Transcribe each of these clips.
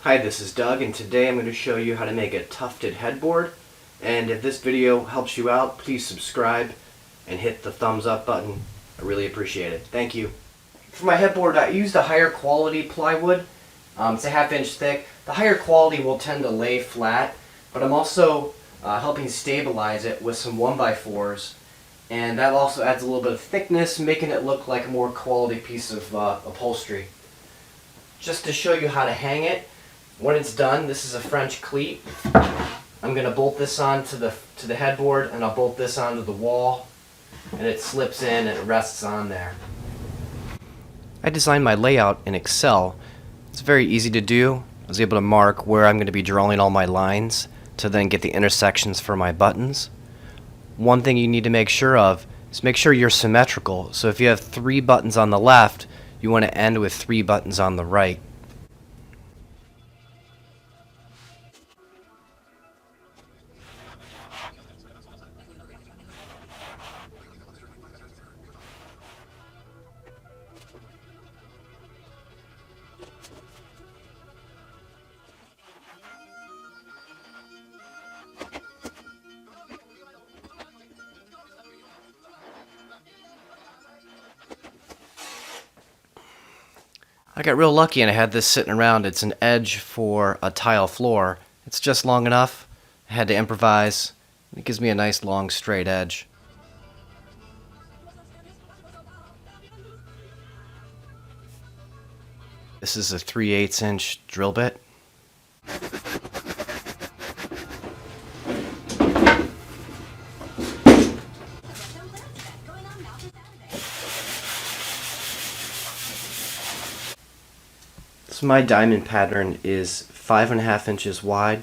Hi, this is Doug, and today I'm going to show you how to make a tufted headboard. And if this video helps you out, please subscribe and hit the thumbs up button. I really appreciate it. Thank you. For my headboard, I used a higher quality plywood. It's a 1/2 inch thick. The higher quality will tend to lay flat, but I'm also helping stabilize it with some 1x4s, and that also adds a little bit of thickness, making it look like a more quality piece of upholstery. Just to show you how to hang it, when it's done, this is a French cleat. I'm going to bolt this on to the headboard, and I'll bolt this onto the wall, and it slips in and it rests on there. I designed my layout in Excel. It's very easy to do. I was able to mark where I'm going to be drawing all my lines to then get the intersections for my buttons. One thing you need to make sure of is make sure you're symmetrical. So if you have 3 buttons on the left, you want to end with 3 buttons on the right. I got real lucky and I had this sitting around. It's an edge for a tile floor. It's just long enough. I had to improvise. It gives me a nice long straight edge. This is a 3/8 inch drill bit. So my diamond pattern is 5.5 inches wide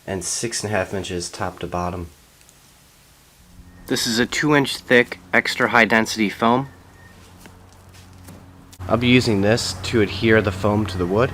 and 6.5 inches top to bottom. This is a 2-inch thick extra high density foam. I'll be using this to adhere the foam to the wood.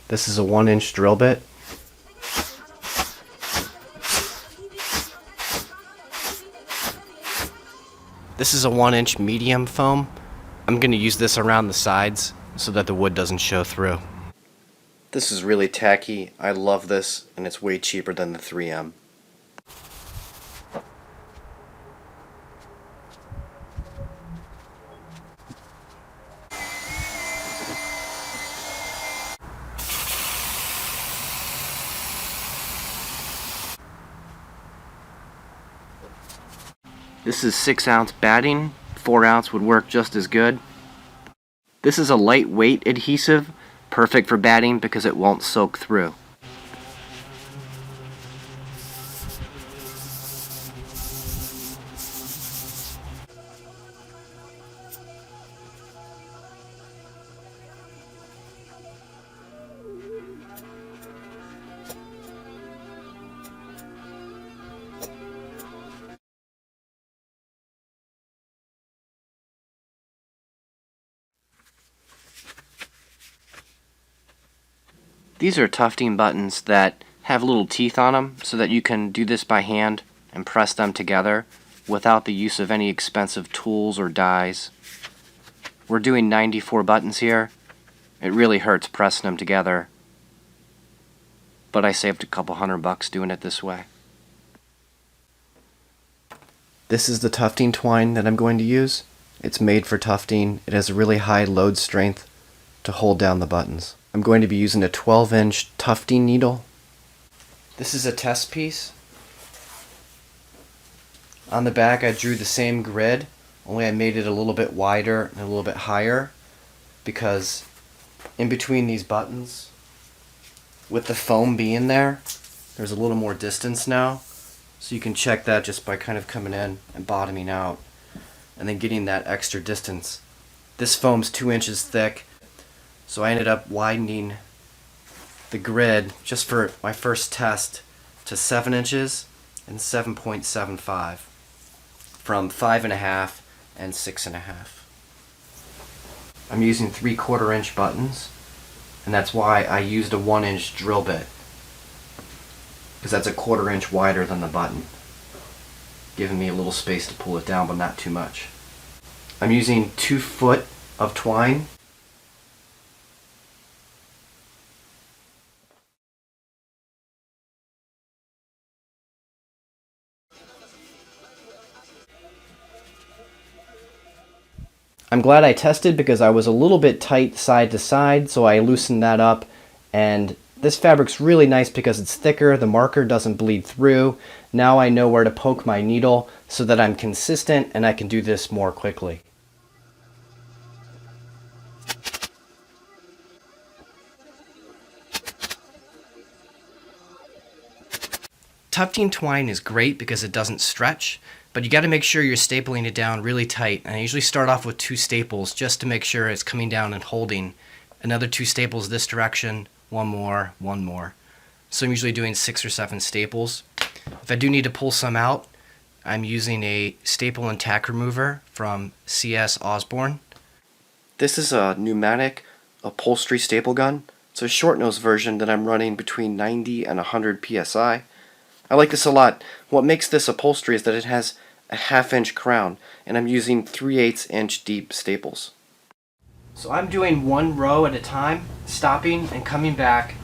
This is a 1-inch drill bit. This is a 1-inch medium foam. I'm going to use this around the sides so that the wood doesn't show through. This is really tacky. I love this, and it's way cheaper than the 3M. This is 6-ounce batting. 4-ounce would work just as good. This is a lightweight adhesive, perfect for batting because it won't soak through. These are tufting buttons that have little teeth on them so that you can do this by hand and press them together without the use of any expensive tools or dies. We're doing 94 buttons here. It really hurts pressing them together, but I saved a couple $100 doing it this way. This is the tufting twine that I'm going to use. It's made for tufting. It has a really high load strength to hold down the buttons. I'm going to be using a 12-inch tufting needle. This is a test piece. On the back I drew the same grid, only I made it a little bit wider and a little bit higher because in between these buttons, with the foam being there, there's a little more distance now. So you can check that just by kind of coming in and bottoming out and then getting that extra distance. This foam's 2 inches thick. So I ended up widening the grid just for my first test to 7 inches and 7.75 from 5.5 and 6.5. I'm using 3/4 inch buttons, and that's why I used a 1 inch drill bit, because that's a 1/4 inch wider than the button, giving me a little space to pull it down but not too much. I'm using 2 foot of twine. I'm glad I tested because I was a little bit tight side to side, so I loosened that up, and this fabric's really nice because it's thicker, the marker doesn't bleed through. Now I know where to poke my needle so that I'm consistent and I can do this more quickly. Tufting twine is great because it doesn't stretch, but you got to make sure you're stapling it down really tight. And I usually start off with 2 staples just to make sure it's coming down and holding. Another 2 staples this direction, one more. So I'm usually doing 6 or 7 staples. If I do need to pull some out, I'm using a staple and tack remover from CS Osborne. This is a pneumatic upholstery staple gun. It's a short nose version that I'm running between 90 and 100 psi. I like this a lot. What makes this upholstery is that it has a 1/2 inch crown, and I'm using 3/8 inch deep staples. So I'm doing 1 row at a time, stopping and coming back,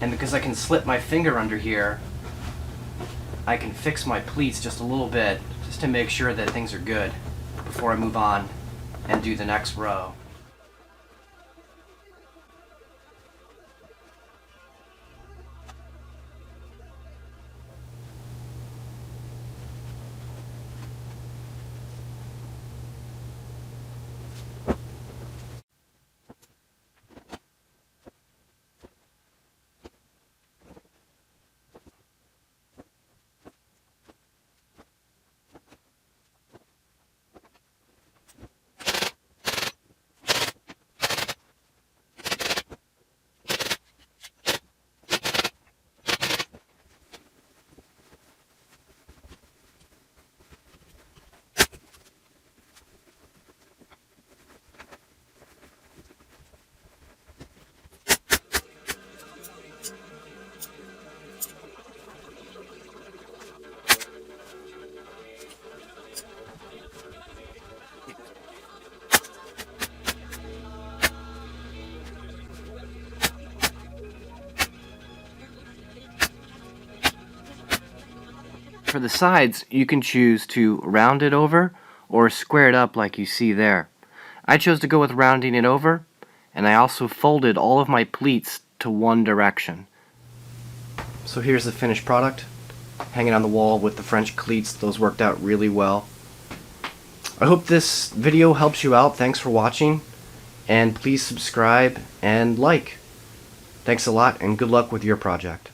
and because I can slip my finger under here, I can fix my pleats just a little bit, just to make sure that things are good before I move on and do the next row. For the sides, you can choose to round it over or square it up like you see there. I chose to go with rounding it over, and I also folded all of my pleats to one direction. So here's the finished product, hanging on the wall with the French cleats. Those worked out really well. I hope this video helps you out. Thanks for watching, and please subscribe and like. Thanks a lot, and good luck with your project.